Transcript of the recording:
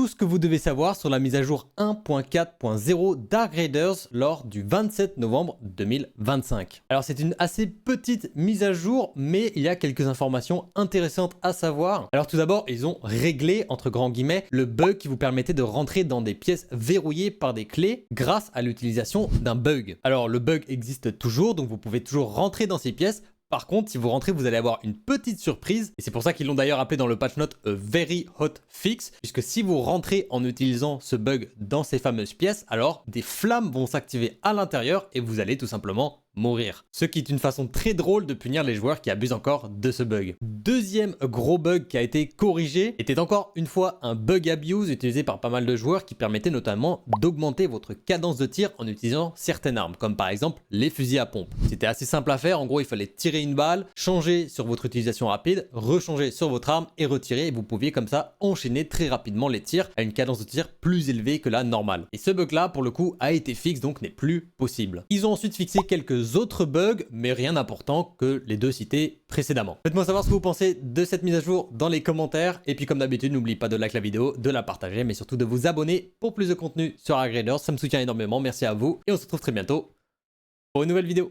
tout ce que vous devez savoir sur la mise à jour 1.4.0 Darkriders lors du 27 novembre 2025. Alors c'est une assez petite mise à jour, mais il y a quelques informations intéressantes à savoir. Alors tout d'abord, ils ont réglé, entre grands guillemets, le bug qui vous permettait de rentrer dans des pièces verrouillées par des clés grâce à l'utilisation d'un bug. Alors le bug existe toujours, donc vous pouvez toujours rentrer dans ces pièces. Par contre, si vous rentrez, vous allez avoir une petite surprise, et c'est pour ça qu'ils l'ont d'ailleurs appelé dans le patch note a very hot fix, puisque si vous rentrez en utilisant ce bug dans ces fameuses pièces, alors des flammes vont s'activer à l'intérieur et vous allez tout simplement mourir. Ce qui est une façon très drôle de punir les joueurs qui abusent encore de ce bug. Deuxième gros bug qui a été corrigé était encore une fois un bug abuse utilisé par pas mal de joueurs qui permettait notamment d'augmenter votre cadence de tir en utilisant certaines armes, comme par exemple les fusils à pompe. C'était assez simple à faire, en gros il fallait tirer une balle, changer sur votre utilisation rapide, rechanger sur votre arme et retirer, et vous pouviez comme ça enchaîner très rapidement les tirs à une cadence de tir plus élevée que la normale. Et ce bug là pour le coup a été fixe, donc n'est plus possible. Ils ont ensuite fixé quelques autres bugs, mais rien d'important que les deux cités précédemment. Faites-moi savoir ce que vous pensez de cette mise à jour dans les commentaires, et puis comme d'habitude n'oubliez pas de liker la vidéo, de la partager, mais surtout de vous abonner pour plus de contenu sur Darkriders, ça me soutient énormément, merci à vous, et on se retrouve très bientôt pour une nouvelle vidéo.